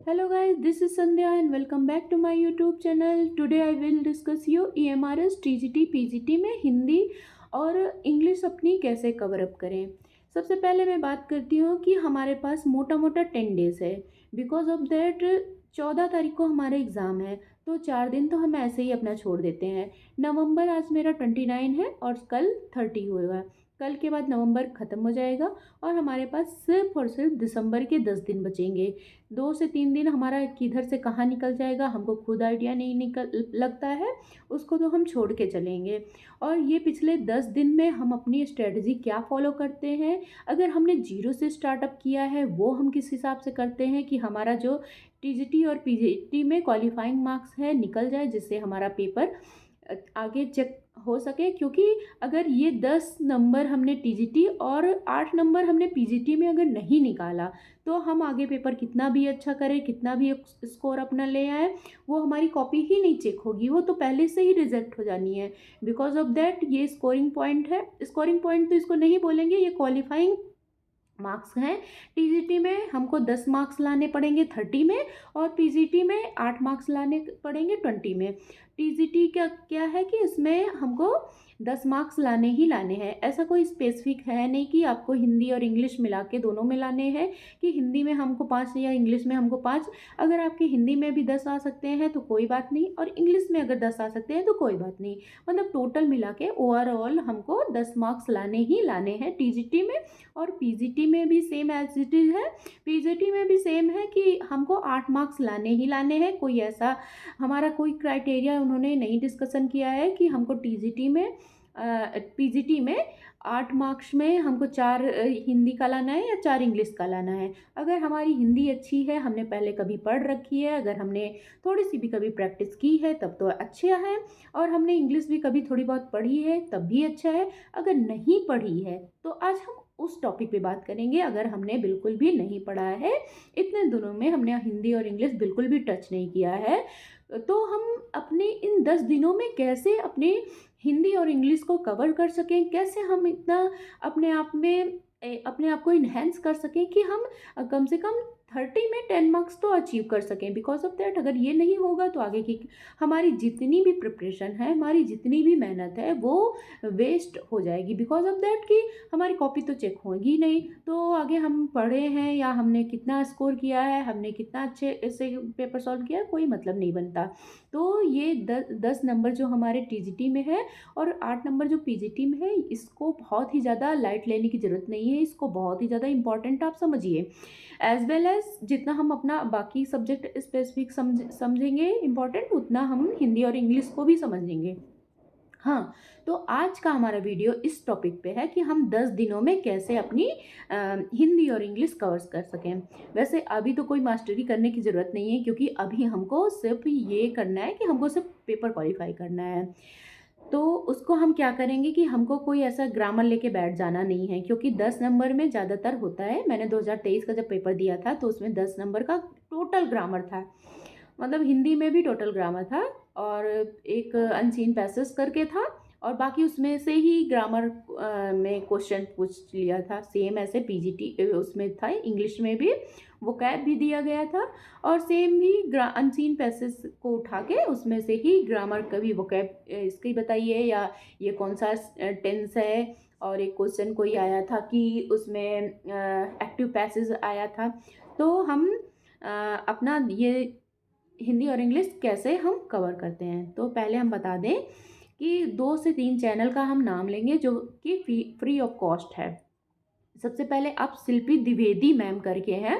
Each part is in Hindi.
Hello guys, this is Sandhya and welcome back to my YouTube channel. Today I will discuss you EMRS TGT PGT में हिंदी और इंग्लिश अपनी कैसे कवर अप करें। सबसे पहले मैं बात करती हूँ कि हमारे पास मोटा मोटा 10 डेज़ है। बिकॉज ऑफ दैट 14 तारीख को हमारा एग्ज़ाम है, तो 4 दिन तो हम ऐसे ही अपना छोड़ देते हैं। नवंबर आज मेरा 29 है और कल 30 होगा। कल के बाद नवंबर ख़त्म हो जाएगा और हमारे पास सिर्फ और सिर्फ दिसंबर के 10 दिन बचेंगे। 2 से 3 दिन हमारा किधर से कहाँ निकल जाएगा हमको खुद आइडिया नहीं निकल लगता है, उसको तो हम छोड़ के चलेंगे। और ये पिछले 10 दिन में हम अपनी स्ट्रेटजी क्या फॉलो करते हैं, अगर हमने जीरो से स्टार्टअप किया है वो हम किस हिसाब से करते हैं कि हमारा जो टीजीटी और पीजीटी में क्वालिफाइंग मार्क्स है निकल जाए, जिससे हमारा पेपर आगे चेक हो सके। क्योंकि अगर ये 10 नंबर हमने टीजीटी और 8 नंबर हमने पीजीटी में अगर नहीं निकाला तो हम आगे पेपर कितना भी अच्छा करें, कितना भी स्कोर अपना ले आए, वो हमारी कॉपी ही नहीं चेक होगी, वो तो पहले से ही रिजेक्ट हो जानी है। बिकॉज ऑफ दैट ये स्कोरिंग पॉइंट है। स्कोरिंग पॉइंट तो इसको नहीं बोलेंगे, ये क्वालिफाइंग मार्क्स हैं। टीजीटी में हमको 10 मार्क्स लाने पड़ेंगे 30 में और पीजीटी में 8 मार्क्स लाने पड़ेंगे 20 में। टीजीटी क्या क्या है कि इसमें हमको 10 मार्क्स लाने ही लाने हैं। ऐसा कोई स्पेसिफिक है नहीं कि आपको हिंदी और इंग्लिश मिला के दोनों में लाने हैं, कि हिंदी में हमको 5 या इंग्लिश में हमको 5। अगर आपके हिंदी में भी 10 आ सकते हैं तो कोई बात नहीं, और इंग्लिश में अगर 10 आ सकते हैं तो कोई बात नहीं। मतलब टोटल मिला के ओवरऑल हमको 10 मार्क्स लाने ही लाने हैं टीजीटी में। और पीजीटी में भी सेम एज इट इज़ है। पीजीटी में भी सेम है कि हमको 8 मार्क्स लाने ही लाने हैं। कोई ऐसा हमारा कोई क्राइटेरिया उन्होंने नहीं डिस्कशन किया है कि हमको टीजीटी में पीजीटी में 8 मार्क्स में हमको 4 हिंदी का लाना है या 4 इंग्लिश का लाना है। अगर हमारी हिंदी अच्छी है, हमने पहले कभी पढ़ रखी है, अगर हमने थोड़ी सी भी कभी प्रैक्टिस की है तब तो अच्छा है, और हमने इंग्लिश भी कभी थोड़ी बहुत पढ़ी है तब भी अच्छा है। अगर नहीं पढ़ी है तो आज हम उस टॉपिक पे बात करेंगे। अगर हमने बिल्कुल भी नहीं पढ़ा है, इतने दिनों में हमने हिंदी और इंग्लिश बिल्कुल भी टच नहीं किया है, तो हम अपने इन 10 दिनों में कैसे अपने हिंदी और इंग्लिश को कवर कर सकें, कैसे हम इतना अपने आप में अपने आप को इन्हेंस कर सकें कि हम कम से कम 30 में 10 मार्क्स तो अचीव कर सकें। बिकॉज ऑफ दैट अगर ये नहीं होगा तो आगे की हमारी जितनी भी प्रिपरेशन है, हमारी जितनी भी मेहनत है वो वेस्ट हो जाएगी। बिकॉज ऑफ दैट कि हमारी कॉपी तो चेक होगी नहीं, तो आगे हम पढ़े हैं या हमने कितना स्कोर किया है, हमने कितना अच्छे से पेपर सॉल्व किया है, कोई मतलब नहीं बनता। तो ये 10 नंबर जो हमारे टीजीटी में है और 8 नंबर जो पीजीटी में है, इसको बहुत ही ज़्यादा लाइट लेने की ज़रूरत नहीं है। इसको बहुत ही ज़्यादा इंपॉर्टेंट आप समझिए। एज वेल एज जितना हम अपना बाकी सब्जेक्ट स्पेसिफिक समझेंगे इम्पॉर्टेंट, उतना हम हिंदी और इंग्लिश को भी समझेंगे। हाँ, तो आज का हमारा वीडियो इस टॉपिक पे है कि हम 10 दिनों में कैसे अपनी हिंदी और इंग्लिश कवर्स कर सकें। वैसे अभी तो कोई मास्टरी करने की ज़रूरत नहीं है, क्योंकि अभी हमको सिर्फ ये करना है कि हमको सिर्फ पेपर क्वालिफाई करना है। तो उसको हम क्या करेंगे कि हमको कोई ऐसा ग्रामर लेके बैठ जाना नहीं है, क्योंकि 10 नंबर में ज़्यादातर होता है। मैंने 2023 का जब पेपर दिया था तो उसमें 10 नंबर का टोटल ग्रामर था। मतलब हिंदी में भी टोटल ग्रामर था और एक अनसीन पैसेज करके था, और बाकी उसमें से ही ग्रामर में क्वेश्चन पूछ लिया था। सेम ऐसे पीजीटी उसमें था, इंग्लिश में भी वोकैब भी दिया गया था, और सेम ही अनसीन पैसेज को उठा के उसमें से ही ग्रामर का भी वोकैब इसकी बताइए, या ये कौन सा टेंस है। और एक क्वेश्चन कोई आया था कि उसमें एक्टिव पैसेज आया था। तो हम अपना ये हिंदी और इंग्लिश कैसे हम कवर करते हैं, तो पहले हम बता दें कि 2 से 3 चैनल का हम नाम लेंगे जो कि फ्री ऑफ कॉस्ट है। सबसे पहले आप शिल्पी द्विवेदी मैम करके हैं,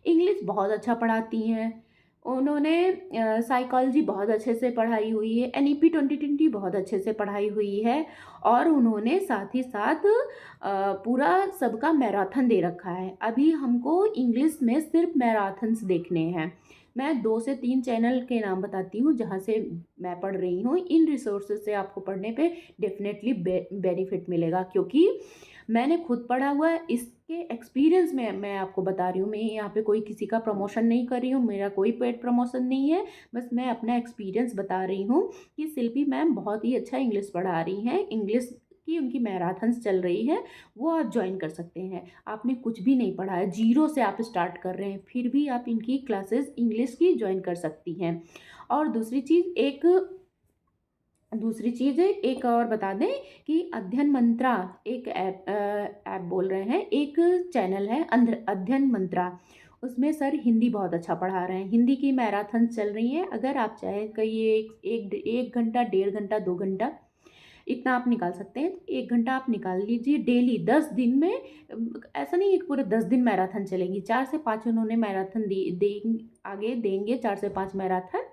इंग्लिश बहुत अच्छा पढ़ाती हैं। उन्होंने साइकोलॉजी बहुत अच्छे से पढ़ाई हुई है, एनईपी 2020 बहुत अच्छे से पढ़ाई हुई है, और उन्होंने साथ ही साथ पूरा सबका मैराथन दे रखा है। अभी हमको इंग्लिश में सिर्फ मैराथन्स देखने हैं। मैं 2 से 3 चैनल के नाम बताती हूँ जहाँ से मैं पढ़ रही हूँ। इन रिसोर्सेज से आपको पढ़ने पे डेफिनेटली बेनिफिट मिलेगा, क्योंकि मैंने खुद पढ़ा हुआ है। इसके एक्सपीरियंस में मैं आपको बता रही हूँ। मैं यहाँ पे कोई किसी का प्रमोशन नहीं कर रही हूँ, मेरा कोई पेड प्रमोशन नहीं है, बस मैं अपना एक्सपीरियंस बता रही हूँ कि शिल्पी मैम बहुत ही अच्छा इंग्लिश पढ़ा रही हैं। इंग्लिश की उनकी मैराथन्स चल रही है, वो आप ज्वाइन कर सकते हैं। आपने कुछ भी नहीं पढ़ा है, ज़ीरो से आप स्टार्ट कर रहे हैं, फिर भी आप इनकी क्लासेस इंग्लिश की ज्वाइन कर सकती हैं। और दूसरी चीज़ है, एक और बता दें कि अध्ययन मंत्रा एक ऐप बोल रहे हैं, एक चैनल है अध्ययन मंत्रा। उसमें सर हिंदी बहुत अच्छा पढ़ा रहे हैं, हिंदी की मैराथन चल रही है। अगर आप चाहें कि ये एक घंटा, 1.5 घंटा, 2 घंटा इतना आप निकाल सकते हैं। 1 घंटा आप निकाल लीजिए डेली 10 दिन में। ऐसा नहीं है कि पूरे 10 दिन मैराथन चलेगी, 4 से 5 उन्होंने मैराथन आगे देंगे, 4 से 5 मैराथन,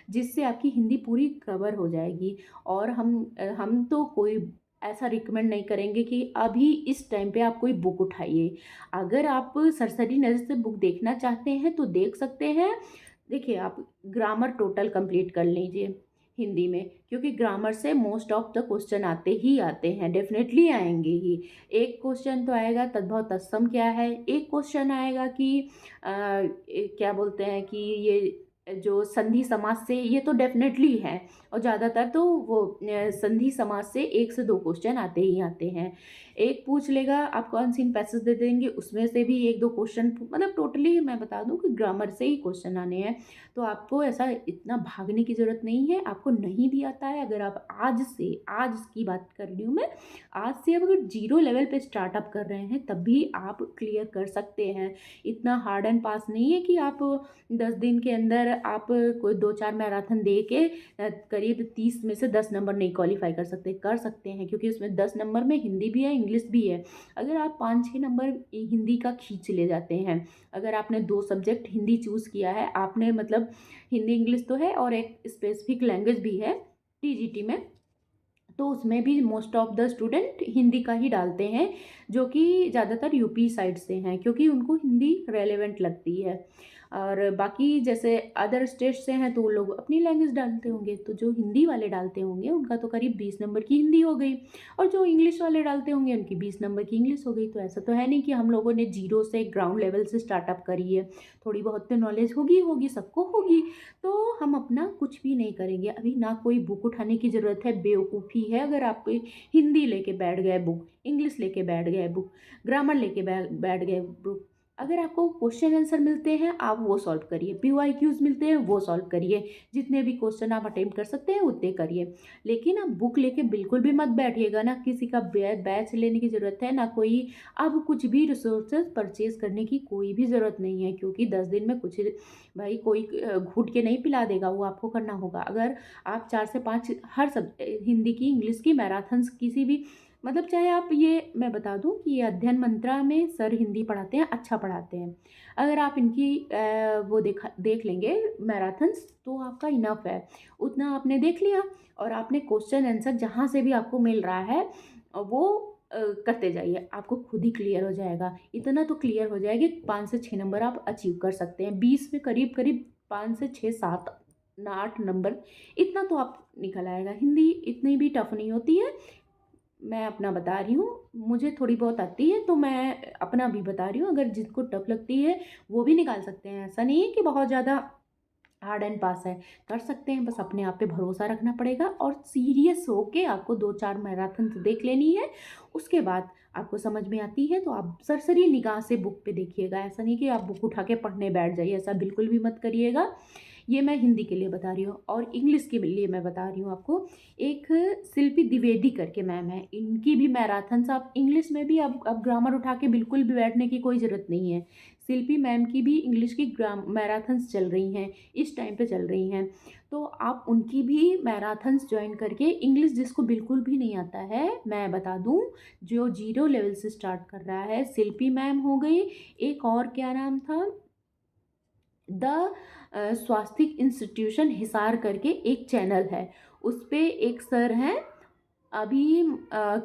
जिससे आपकी हिंदी पूरी कवर हो जाएगी। और हम तो कोई ऐसा रिकमेंड नहीं करेंगे कि अभी इस टाइम पे आप कोई बुक उठाइए। अगर आप सरसरी नज़र से बुक देखना चाहते हैं तो देख सकते हैं। देखिए, आप ग्रामर टोटल कंप्लीट कर लीजिए हिंदी में, क्योंकि ग्रामर से मोस्ट ऑफ द क्वेश्चन आते ही आते हैं, डेफिनेटली आएंगे ही। एक क्वेश्चन तो आएगा तद्भव तत्सम क्या है, एक क्वेश्चन आएगा कि क्या बोलते हैं कि ये जो संधि समास से, ये तो डेफिनेटली है। और ज़्यादातर तो वो संधि समास से 1 से 2 क्वेश्चन आते ही आते हैं। एक पूछ लेगा, आप कौन सी पैसेज दे देंगे, उसमें से भी 1-2 क्वेश्चन, मतलब टोटली मैं बता दूं कि ग्रामर से ही क्वेश्चन आने हैं। तो आपको ऐसा इतना भागने की ज़रूरत नहीं है। आपको नहीं भी आता है, अगर आप आज की बात कर रही हूँ मैं, आज से अब अगर 0 लेवल पे स्टार्टअप कर रहे हैं तब भी आप क्लियर कर सकते हैं। इतना हार्ड एंड फास्ट नहीं है कि आप 10 दिन के अंदर आप कोई 2-4 मैराथन दे के करीब 30 में से 10 नंबर नहीं क्वालिफाई कर सकते हैं, क्योंकि उसमें 10 नंबर में हिंदी भी है, इंग्लिश भी है। अगर आप 5-6 नंबर हिंदी का खींच ले जाते हैं, अगर आपने 2 सब्जेक्ट हिंदी चूज़ किया है, आपने मतलब हिंदी इंग्लिश तो है और एक स्पेसिफिक लैंग्वेज भी है टीजीटी में, तो उसमें भी most of the student Hindi का ही डालते हैं, जो कि ज़्यादातर यूपी साइड से हैं, क्योंकि उनको हिंदी रेलेवेंट लगती है। और बाकी जैसे अदर स्टेट से हैं तो वो लोग अपनी लैंग्वेज डालते होंगे, तो जो हिंदी वाले डालते होंगे उनका तो करीब 20 नंबर की हिंदी हो गई, और जो इंग्लिश वाले डालते होंगे उनकी 20 नंबर की इंग्लिश हो गई। तो ऐसा तो है नहीं कि हम लोगों ने जीरो से ग्राउंड लेवल से स्टार्टअप करी है। थोड़ी बहुत तो नॉलेज होगी होगी, सबको होगी। तो हम अपना कुछ भी नहीं करेंगे अभी, ना कोई बुक उठाने की ज़रूरत है। बेवकूफ़ी है अगर आप हिंदी लेके बैठ गए बुक, इंग्लिश लेके बैठ गए बुक, ग्रामर लेके बैठ गए बुक। अगर आपको क्वेश्चन आंसर मिलते हैं आप वो सॉल्व करिए, PYQs मिलते हैं वो सॉल्व करिए, जितने भी क्वेश्चन आप अटेम्प्ट कर सकते हैं उतने करिए। लेकिन आप बुक लेके बिल्कुल भी मत बैठिएगा, ना किसी का बैच लेने की ज़रूरत है, ना कोई अब कुछ भी रिसोर्सेज परचेज करने की कोई भी ज़रूरत नहीं है, क्योंकि 10 दिन में कुछ भाई कोई घूट के नहीं पिला देगा, वो आपको करना होगा। अगर आप 4 से 5 हर सब हिंदी की, इंग्लिश की मैराथन्स किसी भी, मतलब चाहे आप, ये मैं बता दूं कि ये अध्ययन मंत्रा में सर हिंदी पढ़ाते हैं, अच्छा पढ़ाते हैं। अगर आप इनकी वो देख लेंगे मैराथन्स तो आपका इनफ है, उतना आपने देख लिया। और आपने क्वेश्चन आंसर जहाँ से भी आपको मिल रहा है वो करते जाइए, आपको खुद ही क्लियर हो जाएगा। इतना तो क्लियर हो जाएगी, 5 से 6 नंबर आप अचीव कर सकते हैं। 20 में करीब करीब 5 से 6, 7, 8 नंबर, इतना तो आप निकल आएगा। हिंदी इतनी भी टफ नहीं होती है, मैं अपना बता रही हूँ, मुझे थोड़ी बहुत आती है तो मैं अपना भी बता रही हूँ। अगर जिसको टफ लगती है वो भी निकाल सकते हैं, ऐसा नहीं है कि बहुत ज़्यादा हार्ड एंड पास है, कर सकते हैं। बस अपने आप पे भरोसा रखना पड़ेगा और सीरियस होके आपको 2-4 मैराथन देख लेनी है। उसके बाद आपको समझ में आती है तो आप सरसरी निगाह से बुक पे देखिएगा, ऐसा नहीं कि आप बुक उठा के पढ़ने बैठ जाइए, ऐसा बिल्कुल भी मत करिएगा। ये मैं हिंदी के लिए बता रही हूँ। और इंग्लिश के लिए मैं बता रही हूँ आपको, एक शिल्पी द्विवेदी करके मैम है, इनकी भी मैराथन्स, आप इंग्लिश में भी अब ग्रामर उठा के बिल्कुल भी बैठने की कोई ज़रूरत नहीं है। शिल्पी मैम की भी इंग्लिश की मैराथन्स चल रही हैं, इस टाइम पे चल रही हैं, तो आप उनकी भी मैराथन्स ज्वाइन करके, इंग्लिश जिसको बिल्कुल भी नहीं आता है मैं बता दूं, जो 0 लेवल से स्टार्ट कर रहा है, शिल्पी मैम हो गई। एक और क्या नाम था, द स्वास्तिक इंस्टीट्यूशन हिसार करके एक चैनल है, उस पे एक सर हैं। अभी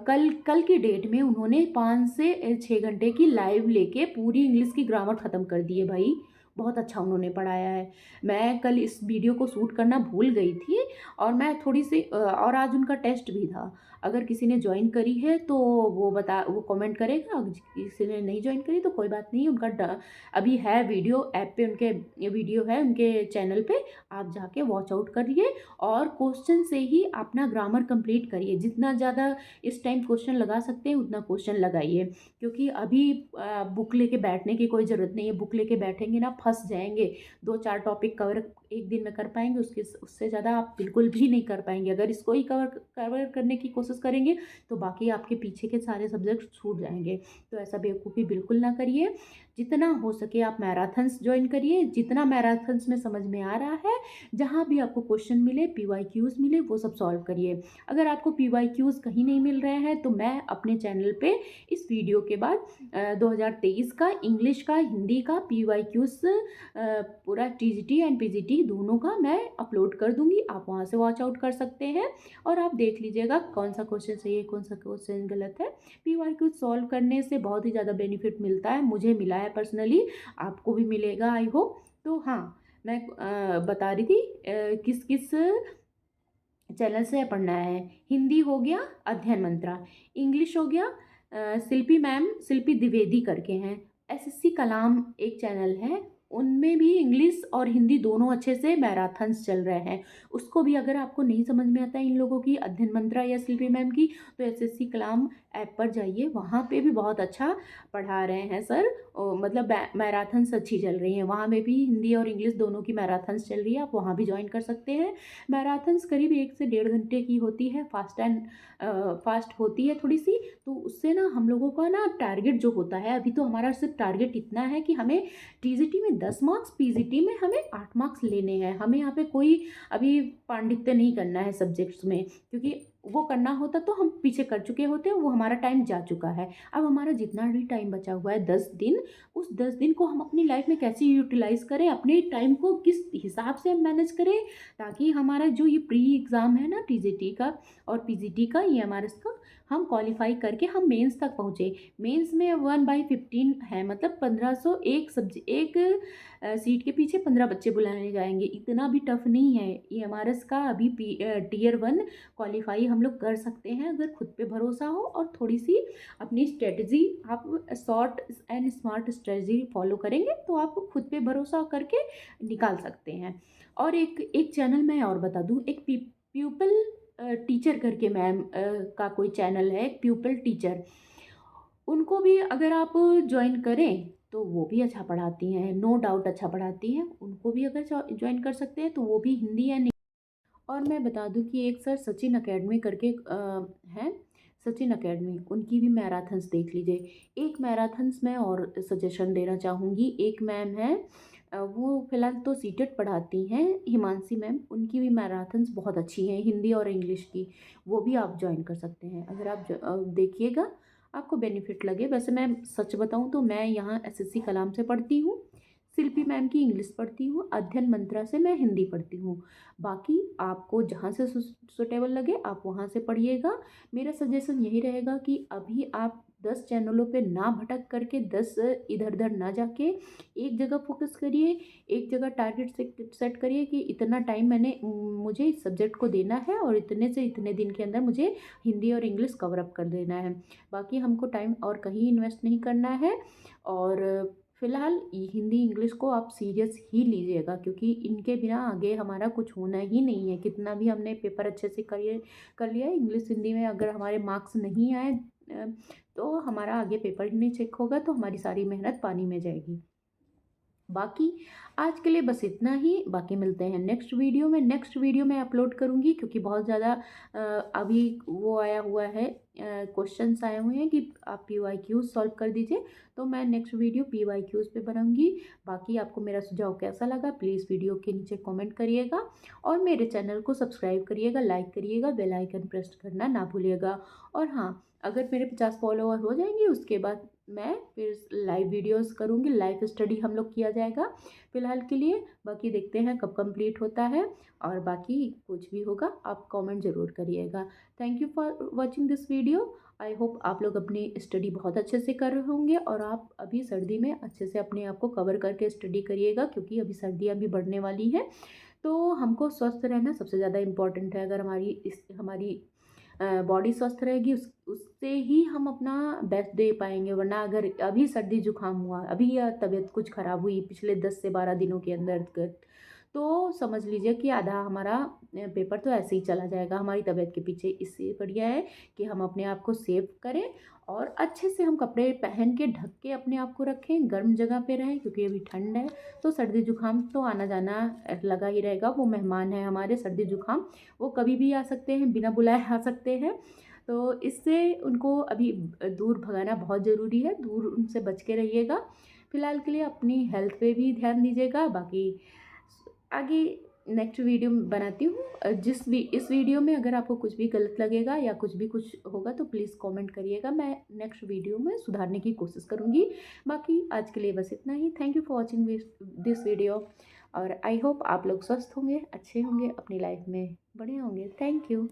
कल कल की डेट में उन्होंने 5 से 6 घंटे की लाइव लेके पूरी इंग्लिश की ग्रामर ख़त्म कर दी है भाई, बहुत अच्छा उन्होंने पढ़ाया है। मैं कल इस वीडियो को शूट करना भूल गई थी, और मैं थोड़ी सी और आज उनका टेस्ट भी था। अगर किसी ने ज्वाइन करी है तो वो कमेंट करेगा, किसी ने नहीं ज्वाइन करी तो कोई बात नहीं, अभी है वीडियो ऐप पे, उनके ये वीडियो है उनके चैनल पे, आप जाके वॉच आउट करिए और क्वेश्चन से ही अपना ग्रामर कंप्लीट करिए। जितना ज़्यादा इस टाइम क्वेश्चन लगा सकते हैं उतना क्वेश्चन लगाइए, क्योंकि अभी बुक लेके बैठने की कोई ज़रूरत नहीं है। बुक लेके बैठेंगे ना फंस जाएंगे, 2-4 टॉपिक कवर एक दिन में कर पाएंगे, उससे ज़्यादा आप बिल्कुल भी नहीं कर पाएंगे। अगर इसको ही कवर करने की कोशिश करेंगे तो बाकी आपके पीछे के सारे सब्जेक्ट छूट जाएंगे। तो ऐसा बेवकूफ़ी बिल्कुल ना करिए। जितना हो सके आप मैराथन्स ज्वाइन करिए, जितना मैराथन्स में समझ में आ रहा है, जहाँ भी आपको क्वेश्चन मिले, PYQs मिले, वो सब सॉल्व करिए। अगर आपको PYQs कहीं नहीं मिल रहे हैं तो मैं अपने चैनल पे इस वीडियो के बाद 2023 का इंग्लिश का, हिंदी का PYQs पूरा TGT एंड PGT दोनों का मैं अपलोड कर दूंगी। आप वहाँ से वॉच आउट कर सकते हैं और आप देख लीजिएगा कौन सा क्वेश्चन सही है, कौन सा क्वेश्चन गलत है। PYQ सॉल्व करने से बहुत ही ज़्यादा बेनिफिट मिलता है, मुझे मिला है पर्सनली, आपको भी मिलेगा आई होप। तो हाँ, मैं बता रही थी किस किस चैनल से पढ़ना है। हिंदी हो गया अध्ययन मंत्रा, इंग्लिश हो गया शिल्पी मैम, शिल्पी द्विवेदी करके हैं। SSC कलाम एक चैनल है, उनमें भी इंग्लिश और हिंदी दोनों अच्छे से मैराथन्स चल रहे हैं। उसको भी अगर आपको नहीं समझ में आता है इन लोगों की, अध्ययन मंत्रा या शिल्पी मैम की, तो SSC कलाम ऐप पर जाइए, वहाँ पे भी बहुत अच्छा पढ़ा रहे हैं सर। मतलब मैराथन्स अच्छी चल रही हैं, वहाँ में भी हिंदी और इंग्लिश दोनों की मैराथन्स चल रही है, आप वहाँ भी ज्वाइन कर सकते हैं। मैराथन्स करीब 1 से 1.5 घंटे की होती है, फास्ट होती है थोड़ी सी। तो उससे ना हम लोगों का ना टारगेट जो होता है, अभी तो हमारा सिर्फ टारगेट इतना है कि हमें TGT में 10 मार्क्स, PGT में हमें 8 मार्क्स लेने हैं। हमें यहाँ पे कोई अभी पांडित्य नहीं करना है सब्जेक्ट्स में, क्योंकि वो करना होता तो हम पीछे कर चुके होते हैं, वो हमारा टाइम जा चुका है। अब हमारा जितना भी टाइम बचा हुआ है 10 दिन, उस 10 दिन को हम अपनी लाइफ में कैसे यूटिलाइज करें, अपने टाइम को किस हिसाब से हम मैनेज करें, ताकि हमारा जो ये प्री एग्ज़ाम है ना TGT का और PGT का, EMRS का, हम क्वालिफाई करके हम मेंस तक पहुँचे। मेंस में 1/15 है, मतलब 1500 एक सीट के पीछे 15 बच्चे बुलाने जाएंगे। इतना भी टफ नहीं है EMRS का। अभी Tier 1 क्वालिफाई हम लोग कर सकते हैं, अगर खुद पे भरोसा हो और थोड़ी सी अपनी स्ट्रेटजी, आप short and smart strategy follow करेंगे तो आप खुद पे भरोसा करके निकाल सकते हैं। और एक एक चैनल मैं और बता दूं, एक प्यूपल टीचर करके मैम का कोई चैनल है, एक प्यूपल टीचर, उनको भी अगर आप ज्वाइन करें तो वो भी अच्छा पढ़ाती हैं, नो डाउट अच्छा पढ़ाती हैं। उनको भी अगर ज्वाइन कर सकते हैं तो वो भी हिंदी या। और मैं बता दूं कि एक सर सचिन अकेडमी करके हैं, सचिन अकेडमी, उनकी भी मैराथन्स देख लीजिए। एक मैराथन्स में और सजेशन देना चाहूँगी, एक मैम है वो फ़िलहाल तो सीटेट पढ़ाती हैं, हिमांशी मैम, उनकी भी मैराथन्स बहुत अच्छी हैं हिंदी और इंग्लिश की, वो भी आप ज्वाइन कर सकते हैं। अगर आप देखिएगा आपको बेनिफिट लगे। वैसे मैं सच बताऊं तो मैं यहाँ SSC कलाम से पढ़ती हूँ, शिल्पी मैम की इंग्लिश पढ़ती हूँ, अध्ययन मंत्रा से मैं हिंदी पढ़ती हूँ। बाकी आपको जहाँ से सुटेबल लगे आप वहाँ से पढ़िएगा। मेरा सजेशन यही रहेगा कि अभी आप 10 चैनलों पे ना भटक करके, 10 इधर उधर ना जाके, एक जगह फोकस करिए, एक जगह टारगेट सेट करिए कि इतना टाइम मुझे इस सब्जेक्ट को देना है और इतने से इतने दिन के अंदर मुझे हिंदी और इंग्लिश कवर अप कर देना है। बाकी हमको टाइम और कहीं इन्वेस्ट नहीं करना है। और फ़िलहाल हिंदी इंग्लिश को आप सीरियस ही लीजिएगा, क्योंकि इनके बिना आगे हमारा कुछ होना ही नहीं है। कितना भी हमने पेपर अच्छे से कर लिया है, इंग्लिश हिंदी में अगर हमारे मार्क्स नहीं आए तो हमारा आगे पेपर ही नहीं चेक होगा, तो हमारी सारी मेहनत पानी में जाएगी। बाकी आज के लिए बस इतना ही। बाकी मिलते हैं नेक्स्ट वीडियो में। नेक्स्ट वीडियो मैं अपलोड करूँगी, क्योंकि बहुत ज़्यादा अभी वो आया हुआ है, क्वेश्चंस आए हुए हैं कि आप PYQs सॉल्व कर दीजिए, तो मैं नेक्स्ट वीडियो PYQs पे बनाऊंगी। बाकी आपको मेरा सुझाव कैसा लगा प्लीज़ वीडियो के नीचे कमेंट करिएगा और मेरे चैनल को सब्सक्राइब करिएगा, लाइक करिएगा, बेल आइकन प्रेस करना ना भूलिएगा। और हाँ, अगर मेरे 50 फॉलोअर हो जाएंगे उसके बाद मैं फिर लाइव वीडियोस करूँगी, लाइव स्टडी हम लोग किया जाएगा फ़िलहाल के लिए। बाकी देखते हैं कब कंप्लीट होता है, और बाकी कुछ भी होगा आप कमेंट ज़रूर करिएगा। Thank you for watching this video. I hope आप लोग अपनी स्टडी बहुत अच्छे से कर रहे होंगे, और आप अभी सर्दी में अच्छे से अपने आप को कवर करके स्टडी करिएगा, क्योंकि अभी सर्दियाँ भी बढ़ने वाली हैं। तो हमको स्वस्थ रहना सबसे ज़्यादा इम्पॉर्टेंट है। अगर हमारी बॉडी स्वस्थ रहेगी उससे ही हम अपना बेस्ट दे पाएंगे। वरना अगर अभी सर्दी जुकाम हुआ, अभी या तबीयत कुछ ख़राब हुई पिछले 10 से 12 दिनों के अंदर तो समझ लीजिए कि आधा हमारा पेपर तो ऐसे ही चला जाएगा हमारी तबीयत के पीछे। इससे बढ़िया है कि हम अपने आप को सेव करें और अच्छे से हम कपड़े पहन के ढक के अपने आप को रखें, गर्म जगह पे रहें, क्योंकि अभी ठंड है तो सर्दी जुकाम तो आना जाना लगा ही रहेगा। वो मेहमान है हमारे सर्दी जुकाम, वो कभी भी आ सकते हैं, बिना बुलाए आ सकते हैं। तो इससे उनको अभी दूर भगाना बहुत ज़रूरी है, दूर उनसे बच के रहिएगा। फ़िलहाल के लिए अपनी हेल्थ पे भी ध्यान दीजिएगा। बाकी आगे नेक्स्ट वीडियो बनाती हूँ। इस वीडियो में अगर आपको कुछ भी गलत लगेगा या कुछ होगा तो प्लीज़ कमेंट करिएगा, मैं नेक्स्ट वीडियो में सुधारने की कोशिश करूँगी। बाकी आज के लिए बस इतना ही। Thank you for watching this video और आई होप आप लोग स्वस्थ होंगे, अच्छे होंगे, अपनी लाइफ में बड़े होंगे। Thank you.